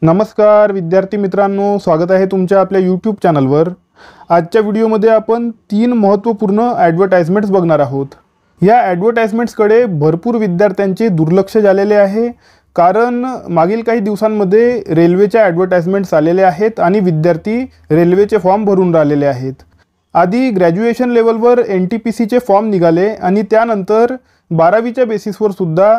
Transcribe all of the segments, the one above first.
नमस्कार विद्यार्थी मित्रांनो, स्वागत आहे तुमच्या आपल्या यूट्यूब चॅनलवर। आजच्या व्हिडिओमध्ये आपण 3 महत्त्वपूर्ण ॲडव्हर्टाइजमेंट्स बघणार आहोत। या ॲडव्हर्टाइजमेंट्सकडे भरपूर विद्यार्थ्यांचे दुर्लक्ष झालेले आहे, कारण मागील काही दिवसांमध्ये रेल्वेच्या ॲडव्हर्टाइजमेंट्स आलेले आहेत आणि विद्यार्थी रेल्वेचे फॉर्म भरून राहिलेले आहेत। आधी ग्रॅज्युएशन लेवलवर NTPCचे फॉर्म निघाले आणि त्यानंतर 12वीच्या बेसिसवर सुद्धा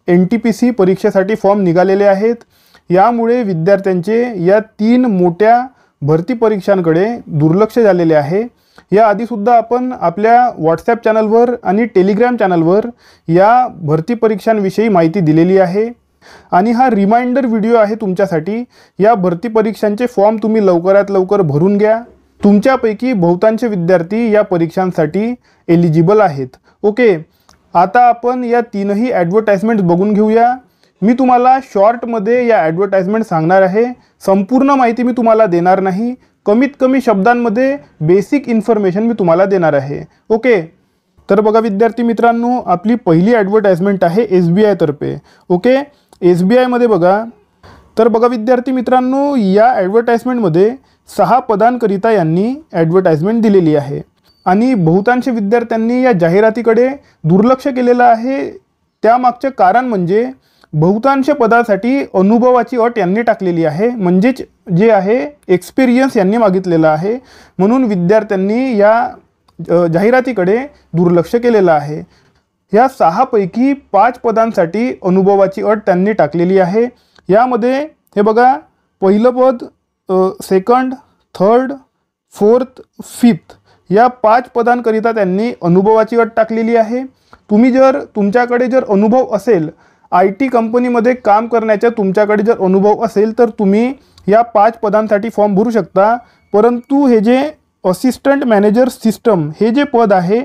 NTPC परीक्षेसाठी फॉर्म निघालेले आहेत। यामुळे विद्यार्थ्यांचे या 3 मोठ्या भरती परीक्षांकडे दुर्लक्ष झालेले आहे। या आधी सुद्धा आपण आपल्या व्हॉट्सॲप चॅनलवर आणि टेलिग्राम चॅनलवर या भरती परीक्षांविषयी माहिती दिलेली आहे आणि हा रिमाइंडर व्हिडिओ आहे तुमच्यासाठी। या भरती परीक्षांचे फॉर्म तुम्ही लवकरात लवकर भरून घ्या। तुमच्यापैकी बहुतांश विद्यार्थी या परीक्षांसाठी एलिजिबल आहेत। ओके, आता आपण या 3ही ॲडव्हर्टाइजमेंट्स बघून घेऊया। मी तुम्हाला शॉर्टमध्ये या ॲडव्हर्टाइजमेंट सांगणार आहे, संपूर्ण माहिती मी तुम्हाला देणार नाही। कमीत कमी शब्दांमध्ये बेसिक इन्फॉर्मेशन मी तुम्हाला देणार आहे। ओके, तर बघा विद्यार्थी मित्रांनो, आपली पहिली ॲडव्हर्टाइजमेंट आहे SBI तर्फे। ओके, SBI मध्ये बघा, तर बघा विद्यार्थी मित्रांनो, या ॲडव्हर्टाइजमेंटमध्ये 6 पदांकरिता यांनी ॲडव्हर्टाइजमेंट दिलेली आहे आणि बहुतांश विद्यार्थ्यांनी या जाहिरातीकडे दुर्लक्ष केलेलं आहे। त्यामागचे कारण म्हणजे बहुतांश पदासाठी अनुभवाची अट यांनी टाकलेली आहे, म्हणजेच जे आहे एक्सपिरियन्स यांनी मागितलेला आहे। म्हणून विद्यार्थ्यांनी या जाहिरातीकडे दुर्लक्ष केलेलं आहे। या 6 पैकी 5 पदांसाठी अनुभवाची अट त्यांनी टाकलेली आहे। यामध्ये हे बघा, पहिलं पद, सेकंड, थर्ड, फोर्थ, फिफ्थ या 5 पदांकरिता त्यांनी अनुभवाची अट टाकलेली आहे। तुमच्याकडे जर अनुभव असेल, IT कंपनीमध्ये काम करण्याचा तुमच्याकडे जर अनुभव असेल, तर तुम्ही या 5 पदांसाठी फॉर्म भरू शकता। परंतु हे जे असिस्टंट मॅनेजर सिस्टम हे जे पद आहे,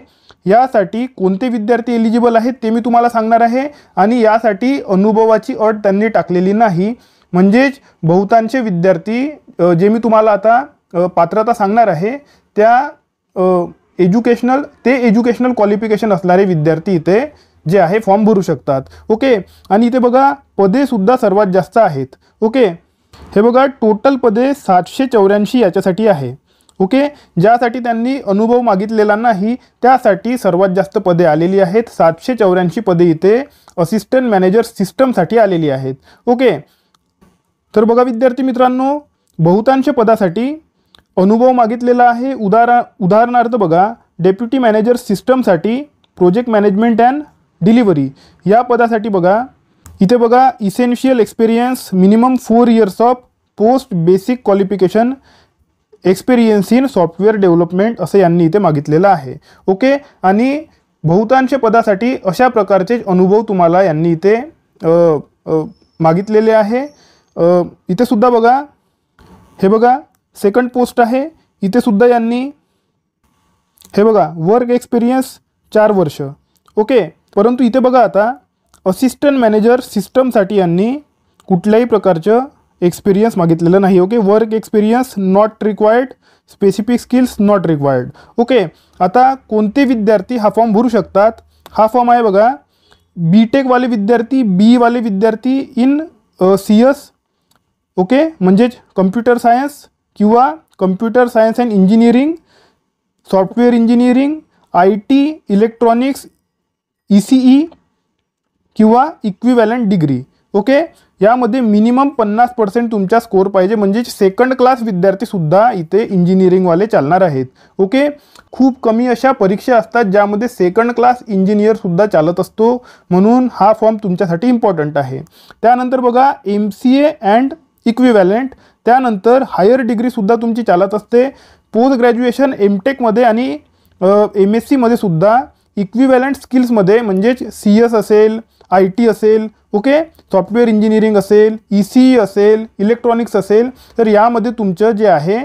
यासाठी कोणते विद्यार्थी एलिजिबल आहेत ते मी तुम्हाला सांगणार आहे आणि यासाठी अनुभवाची अट त्यांनी टाकलेली नाही। म्हणजेच बहुतांश विद्यार्थी, जे मी तुम्हाला आता पात्रता सांगणार आहे, त्या एज्युकेशनल क्वालिफिकेशन असणारे विद्यार्थी इथे जे आहे फॉर्म भरू शकतात। ओके, आणि इथे बघा पदे सुद्धा सर्वात जास्त आहेत। ओके, हे बघा टोटल पदे 784 याच्यासाठी आहे। ओके, ज्यासाठी त्यांनी अनुभव मागितलेला नाही त्यासाठी सर्वात जास्त पदे आलेली आहेत। 784 पदे इथे असिस्टंट मॅनेजर सिस्टमसाठी आलेली आहेत। ओके, तर बघा विद्यार्थी मित्रांनो, बहुतांश पदासाठी अनुभव मागितलेला आहे। उदाहरणार्थ बघा, डेप्युटी मॅनेजर सिस्टमसाठी प्रोजेक्ट मॅनेजमेंट अँड डिलिव्हरी या पदासाठी बघा, इथे बघा essential experience minimum 4 years of post basic qualification experience in software development असं यांनी इथे मागितलेलं आहे। ओके, आणि बहुतांश पदासाठी अशा प्रकारचे अनुभव तुम्हाला यांनी इथे मागितलेले आहे। इथे सुद्धा बघा, हे बघा सेकंड पोस्ट आहे, इथे सुद्धा यांनी हे बघा वर्क एक्सपिरियन्स 4 वर्ष। ओके, परंतु इथे बघा आता असिस्टंट मॅनेजर सिस्टमसाठी यांनी कुठल्याही प्रकारचं एक्सपिरियन्स मागितलेलं नाही। Okay, work experience not required, specific skills not required. Okay, आता कोणते विद्यार्थी हा फॉर्म भरू शकतात? हा फॉर्म आहे बघा, BTech वाले विद्यार्थी, BE वाले विद्यार्थी इन CS, ओके, म्हणजेच कम्प्युटर सायन्स किंवा computer science and engineering, software engineering, IT, electronics, ECE किंवा इक्विव्हॅलंट डिग्री। ओके, यामध्ये मिनिमम 50% तुमचा स्कोर पाहिजे, म्हणजे सेकंड क्लास विद्यार्थीसुद्धा इथे इंजिनिअरिंगवाले चालणार आहेत। ओके, खूप कमी अशा परीक्षा असतात ज्यामध्ये सेकंड क्लास इंजिनिअरसुद्धा चालत असतो, म्हणून हा फॉर्म तुमच्यासाठी इम्पॉर्टंट आहे। त्यानंतर बघा MCA अँड इक्विव्हॅलंट, त्यानंतर हायर डिग्रीसुद्धा तुमची चालत असते। पोस्ट ग्रॅज्युएशन MTechमध्ये आणि MSc मध्ये सुद्धा इक्विव्हॅलंट स्किल्समध्ये, म्हणजेच CS असेल, IT असेल, ओके, सॉफ्टवेअर इंजिनिअरिंग असेल, ECE असेल, इलेक्ट्रॉनिक्स असेल, तर यामध्ये तुमचं जे आहे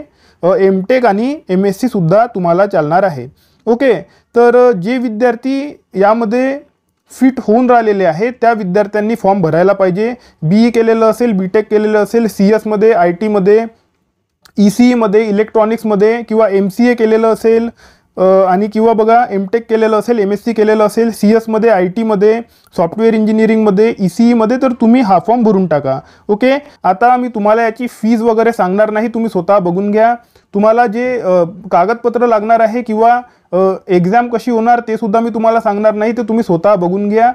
MTech आणि MSc सुद्धा तुम्हाला चालणार आहे। ओके, तर जे विद्यार्थी यामध्ये फिट होऊन राहिलेले आहेत त्या विद्यार्थ्यांनी फॉर्म भरायला पाहिजे। BE केलेलं असेल, BTech केलेलं असेल, CS मध्ये, IT मध्ये, ECE मध्ये, इलेक्ट्रॉनिक्समध्ये किंवा MCA केलेलं असेल, आणि किंवा बघा MTech केलेलं असेल, MSc केलेलं असेल, CS मध्ये, IT मध्ये, सॉफ्टवेअर इंजिनिअरिंगमध्ये, ECE मध्ये, तर तुम्ही हा फॉर्म भरून टाका. ओके. आता मी तुम्हाला याची फीज वगैरे सांगणार नाही, तुम्ही स्वतः बघून घ्या. तुम्हाला जे कागदपत्र लागणार आहे किंवा एक्झाम कशी होणार ते सुद्धा मी तुम्हाला सांगणार नाही, ते तुम्ही स्वतः बघून घ्या.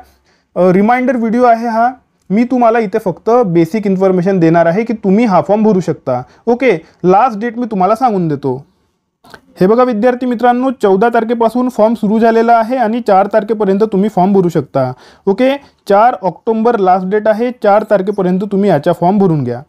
रिमाइंडर व्हिडिओ आहे हा. मी तुम्हाला इथे फक्त बेसिक इन्फॉर्मेशन देणार आहे की तुम्ही हा फॉर्म भरू शकता. ओके. लास्ट डेट मी तुम्हाला सांगून देतो. हे बघा विद्यार्थी मित्रांनो, 14 तारखेपासून फॉर्म सुरू झालेला आहे आणि 4 तारखेपर्यंत तुम्ही फॉर्म भरू शकता. ओके. 4 ऑक्टोबर लास्ट डेट आहे. 4 तारखेपर्यंत तुम्ही याचा फॉर्म भरून घ्या.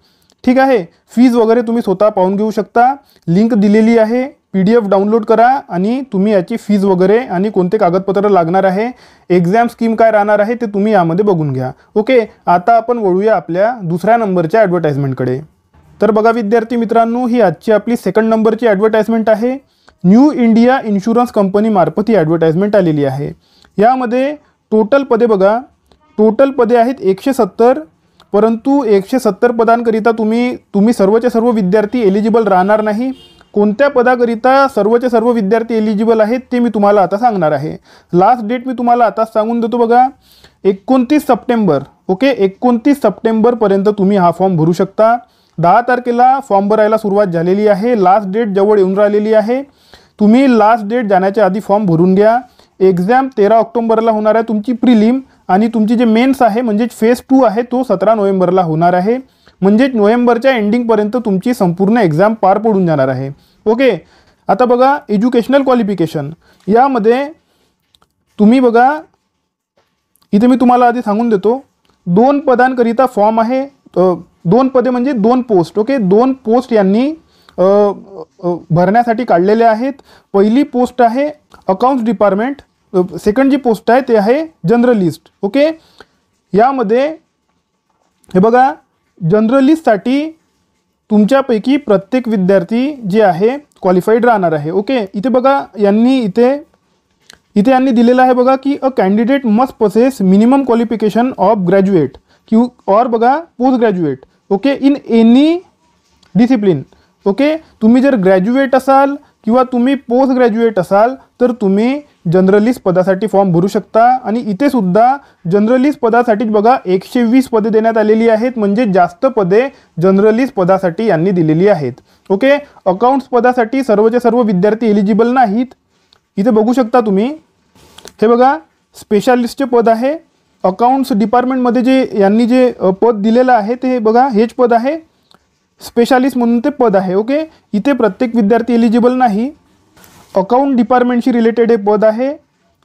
ठीक आहे. फीज वगैरे तुम्ही स्वतः पाहून घेऊ शकता. लिंक दिलेली आहे. PDF डाउनलोड करा आणि तुम्ही याची फीज वगैरे आणि कोणते कागदपत्र लागणार आहे, एक्झाम स्कीम काय राहणार आहे ते तुम्ही यामध्ये बघून घ्या. ओके. आता आपण वळूया आपल्या दुसऱ्या नंबरच्या ॲडव्हर्टाइजमेंटकडे. तर बघा विद्यार्थी मित्रांनो, ही आजची आपली सेकंड नंबरची ॲडव्हर्टाइजमेंट आहे. न्यू इंडिया इन्शुरन्स कंपनी मार्फत ही ॲडव्हर्टाइजमेंट आलेली आहे. यामध्ये टोटल पदे बघा, टोटल पदे आहेत 170. परंतु 170 पदांकरिता तुम्ही सर्वचे सर्व विद्यार्थी एलिजिबल राहणार नाही. कोणत्या पदाकरिता सर्वचे सर्व विद्यार्थी एलिजिबल आहेत ते मी तुम्हाला आता सांगणार आहे. लास्ट डेट मी तुम्हाला आताच सांगून देतो बघा, 29 सप्टेंबर. ओके. 29 सप्टेंबरपर्यंत तुम्ही हा फॉर्म भरू शकता. 10 तारखेला फॉर्म भरायला सुरुवात झालेली आहे. लास्ट डेट जवळ येऊन राहिलेली आहे. तुम्ही लास्ट डेट जाण्याच्या आधी फॉर्म भरून घ्या. एक्झाम 13 ऑक्टोबरला होणार आहे तुमची प्रिलिम, आणि तुमची जे मेन्स आहे म्हणजे फेज 2 आहे तो 17 नोव्हेंबरला होणार आहे. म्हणजे नोव्हेंबरच्या एंडिंगपर्यंत तुमची संपूर्ण एक्झाम पार पडून जाणार आहे. ओके. आता बघा एज्युकेशनल क्वालिफिकेशन. यामध्ये तुम्ही बघा, इथे मी तुम्हाला आधी सांगून देतो, 2 पदांकरिता फॉर्म आहे. 2 पदे म्हणजे 2 पोस्ट. ओके. 2 पोस्ट यांनी भरण्यासाठी काढलेले आहेत. पहिली पोस्ट आहे अकाउंट्स डिपार्टमेंट. सेकंड जी पोस्ट आहे ते आहे जर्नलिस्ट. ओके. यामध्ये हे बघा, जर्नलिस्टसाठी तुमच्यापैकी प्रत्येक विद्यार्थी जे आहे क्वालिफाईड राहणार आहे. ओके. इथे बघा यांनी दिलेलं आहे बघा की a candidate must possess minimum qualification of graduate और बघा post graduate. Okay. In any discipline. Okay. तुम्ही जर ग्रॅज्युएट असाल किंवा तुम्ही पोस्ट ग्रॅज्युएट असाल तर तुम्ही जर्नलिस्ट पदासाठी फॉर्म भरू शकता. आणि इथे सुद्धा जर्नलिस्ट पदासाठी बघा 120 पदे देण्यात आलेली आहेत, म्हणजे जास्त पदे जर्नलिस्ट पदासाठी यांनी दिलेली आहेत. ओके. अकाउंट्स पदासाठी सर्वचे सर्व विद्यार्थी एलिजिबल नाहीत. इथे बघू शकता तुम्ही, हे बघा स्पेशालिस्टचे पद आहे. अकाउंट्स डिपार्टमेंटमध्ये यांनी जे पद दिलेलं आहे ते बघा हेच पद आहे, स्पेशालिस्ट म्हणून ते पद आहे. ओके. इथे प्रत्येक विद्यार्थी एलिजिबल नाही. अकाउंट डिपार्टमेंटशी रिलेटेड हे पद आहे.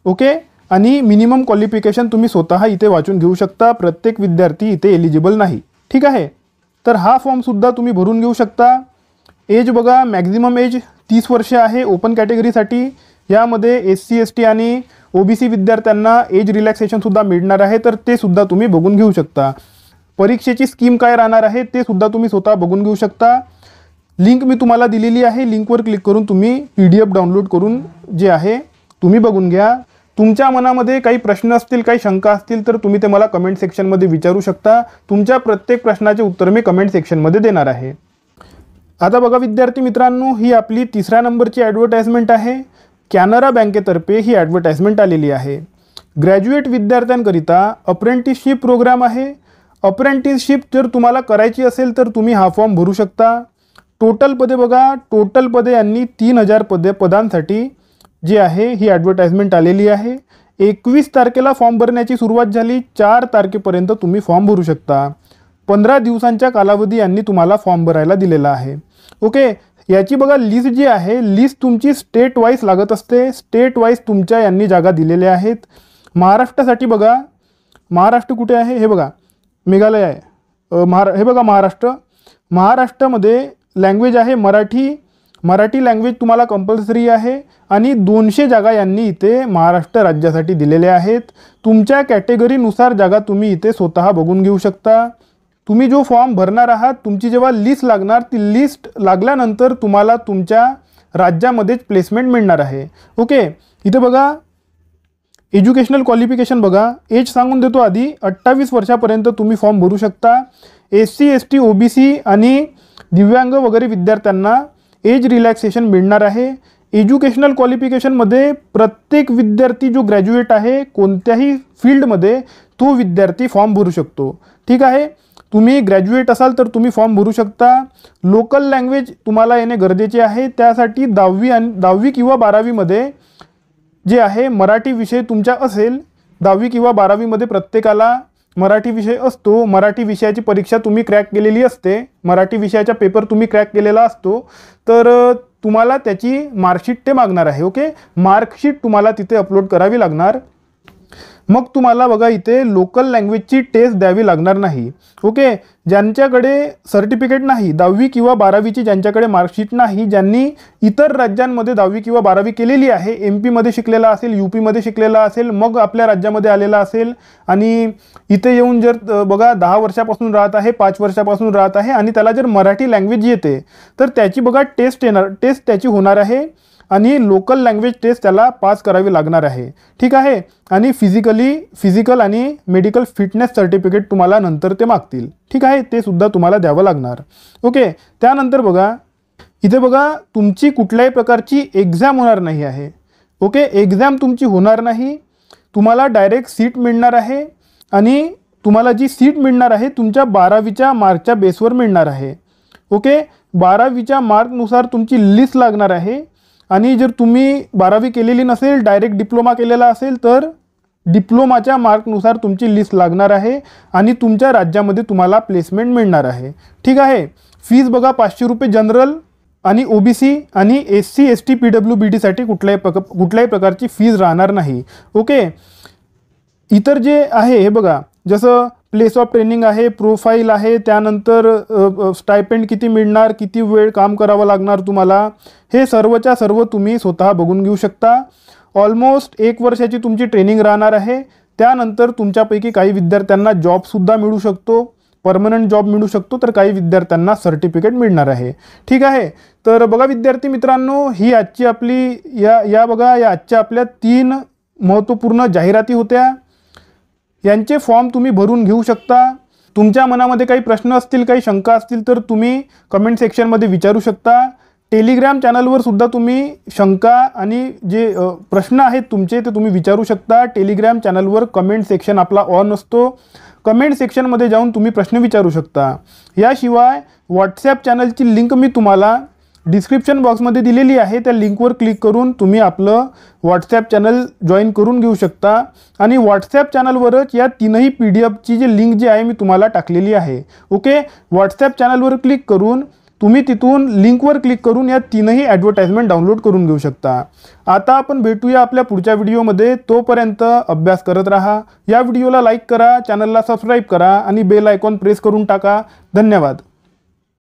ओके. आणि मिनिमम क्वालिफिकेशन तुम्ही स्वतः इथे वाचून घेऊ शकता. प्रत्येक विद्यार्थी इथे एलिजिबल नाही. ठीक आहे. तर हा फॉर्मसुद्धा तुम्ही भरून घेऊ शकता. एज बघा, मॅक्झिमम एज 30 वर्षे आहे ओपन कॅटेगरीसाठी. यामध्ये SC ST आणि OBC विद्यार्थ्यांना एज रिलॅक्सेशनसुद्धा मिळणार आहे, तर ते सुद्धा तुम्ही बघून घेऊ शकता. परीक्षेची स्कीम काय राहणार आहे ते सुद्धा तुम्ही स्वतः बघून घेऊ शकता. लिंक मी तुम्हाला दिलेली आहे. लिंकवर क्लिक करून तुम्ही PDF डाउनलोड करून जे आहे तुम्ही बघून घ्या. तुमच्या मनामध्ये काही प्रश्न असतील, काही शंका असतील तर तुम्ही ते मला कमेंट सेक्शनमध्ये विचारू शकता. तुमच्या प्रत्येक प्रश्नाचे उत्तर मी कमेंट सेक्शनमध्ये देणार आहे. आता बघा विद्यार्थी मित्रांनो, ही आपली 3ऱ्या नंबरची ॲडव्हर्टाइजमेंट आहे. कॅनरा बँकेतर्फे ही ॲडव्हर्टाइजमेंट आलेली आहे. ग्रॅज्युएट विद्यार्थ्यांकरिता अप्रेंटिसशिप प्रोग्राम आहे. अप्रेंटिसशिप जर तुम्हाला करायची असेल तर तुम्ही हा फॉर्म भरू शकता. टोटल पदे बघा, टोटल पदे यांनी 3000 पदांसाठी जी आहे ही ॲडव्हर्टाइजमेंट आलेली आहे. 21 तारखेला फॉर्म भरण्याची सुरुवात झाली. 4 तारखेपर्यंत तुम्ही फॉर्म भरू शकता. 15 दिवसांच्या कालावधी यांनी तुम्हाला फॉर्म भरायला दिलेला आहे. ओके. याची बघा लिस्ट जी आहे, लिस्ट तुमची स्टेट वाईज लागत असते. स्टेट वाईज तुमच्या यांनी जागा दिलेल्या आहेत. महाराष्ट्रासाठी बघा, महाराष्ट्र कुठे आहे हे बघा, मेघालय आहे. हे बघा महाराष्ट्र. महाराष्ट्रामध्ये लँग्वेज आहे मराठी. मराठी लँग्वेज तुम्हाला कंपल्सरी आहे. आणि 200 जागा यांनी इथे महाराष्ट्र राज्यासाठी दिलेल्या आहेत. तुमच्या कॅटेगरीनुसार जागा तुम्ही इथे स्वतः बघून घेऊ शकता. तुम्ही जो फॉर्म भरणार आहात, तुमची जेव्हा लिस्ट लागणार, ती लिस्ट लागल्यानंतर तुम्हाला तुमच्या राज्यामध्येच प्लेसमेंट मिळणार आहे. ओके. इथे बघा एज्युकेशनल क्वालिफिकेशन बघा, एज सांगून देतो आधी, 28 वर्षापर्यंत तुम्ही फॉर्म भरू शकता. SC ST OBC आणि दिव्यांग वगैरे विद्यार्थ्यांना एज रिलॅक्सेशन मिळणार आहे. एज्युकेशनल क्वालिफिकेशनमध्ये प्रत्येक विद्यार्थी जो ग्रॅज्युएट आहे कोणत्याही फील्डमध्ये तो विद्यार्थी फॉर्म भरू शकतो. ठीक आहे, तुम्ही ग्रॅज्युएट असाल तर तुम्ही फॉर्म भरू शकता. लोकल लँग्वेज तुम्हाला येणे गरजेचे आहे. त्यासाठी 10वी किंवा 12वीमध्ये जे आहे मराठी विषय तुमच्या असेल. 10वी किंवा 12वीमध्ये प्रत्येकाला मराठी विषय असतो. मराठी विषयाची परीक्षा तुम्ही क्रॅक केलेली असते. मराठी विषयाचा पेपर तुम्ही क्रॅक केलेला असतो. तर तुम्हाला त्याची मार्कशीट ते मागणार आहे. ओके, मार्कशीट तुम्हाला तिथे अपलोड करावी लागणार. मग तुम्हाला बघा इथे लोकल लँग्वेजची टेस्ट द्यावी लागणार नाही. ओके, ज्यांच्याकडे सर्टिफिकेट नाही 10वी किंवा 12वीची, ज्यांच्याकडे मार्कशीट नाही, ज्यांनी इतर राज्यांमध्ये 10वी किंवा 12वी केलेली आहे, MP मध्ये शिकलेला असेल, UP मध्ये शिकलेला असेल, मग आपल्या राज्यामध्ये आलेला असेल आणि इथे येऊन जर बघा 10 वर्षापासून राहत आहे, 5 वर्षापासून राहत आहे आणि त्याला जर मराठी लँग्वेज येते तर त्याची बघा टेस्ट त्याची होणार आहे आणि लोकल लँग्वेज टेस्ट त्याला पास करावी लागणार आहे. ठीक आहे, आणि फिजिकल आणि मेडिकल फिटनेस सर्टिफिकेट तुम्हाला नंतर ते मागतील. ठीक आहे, ते सुद्धा तुम्हाला द्यावं लागणार. ओके, त्यानंतर बघा इथे बघा तुमची कुठल्याही प्रकारची एक्झाम होणार नाही आहे. ओके, एक्झाम तुमची होणार नाही. तुम्हाला डायरेक्ट सीट मिळणार आहे आणि तुम्हाला जी सीट मिळणार आहे तुमच्या 12वीच्या मार्कच्या बेसवर मिळणार आहे. ओके, 12वीच्या मार्कनुसार तुमची लिस्ट लागणार आहे आणि जर तुम्ही 12वी केलेली नसेल, डायरेक्ट डिप्लोमा केलेला असेल तर डिप्लोमाच्या मार्कनुसार तुमची लिस्ट लागणार आहे आणि तुमच्या राज्यामध्ये तुम्हाला प्लेसमेंट मिळणार आहे. ठीक आहे, फीज बघा 500 रुपये जनरल आणि OBC आणि SC ST PWBDसाठी कुठल्याही प्रकारची फीज राहणार नाही. ओके, इतर जे आहे हे बघा जसं प्लेस ऑफ ट्रेनिंग आहे, प्रोफाईल आहे, त्यानंतर स्टायपेंड किती मिळणार, किती वेळ काम करावं लागणार तुम्हाला, हे सर्वच्या सर्व तुम्ही स्वतः बघून घेऊ शकता. ऑलमोस्ट 1 वर्षाची तुमची ट्रेनिंग राहणार आहे. त्यानंतर तुमच्यापैकी काही विद्यार्थ्यांना जॉबसुद्धा मिळू शकतो, परमनंट जॉब मिळू शकतो, तर काही विद्यार्थ्यांना सर्टिफिकेट मिळणार आहे. ठीक आहे, तर बघा विद्यार्थी मित्रांनो, ही आजची आपली या आजच्या आपल्या 3 महत्त्वपूर्ण जाहिराती होत्या. यांचे फॉर्म तुम्ही भरून घेऊ शकता. तुमच्या मनामध्ये काही प्रश्न असतील, काही शंका असतील तर तुम्ही कमेंट सेक्शनमध्ये विचारू शकता. टेलिग्राम चॅनलवर सुद्धा तुम्ही शंका आणि जे प्रश्न आहेत तुमचे ते तुम्ही विचारू शकता. टेलिग्राम चॅनलवर कमेंट सेक्शन आपला ऑन असतो. कमेंट सेक्शनमध्ये जाऊन तुम्ही प्रश्न विचारू शकता. याशिवाय व्हॉट्सॲप चॅनलची लिंक मी तुम्हाला डिस्क्रिप्शन बॉक्समध्ये दिलेली आहे. त्या लिंकवर क्लिक करून तुम्ही आपलं व्हॉट्सॲप चॅनल जॉईन करून घेऊ शकता आणि व्हॉट्सॲप चॅनलवरच या 3ही PDFची जी लिंक जी आहे मी तुम्हाला टाकलेली आहे. ओके, व्हॉट्सॲप चॅनलवर क्लिक करून तुम्ही तिथून लिंकवर क्लिक करून या 3ही ॲडव्हर्टाइजमेंट डाउनलोड करून घेऊ शकता. आता आपण भेटूया आपल्या पुढच्या व्हिडिओमध्ये. तोपर्यंत अभ्यास करत राहा. या व्हिडिओला लाईक करा, चॅनलला सबस्क्राईब करा आणि बेल आयकॉन प्रेस करून टाका. धन्यवाद.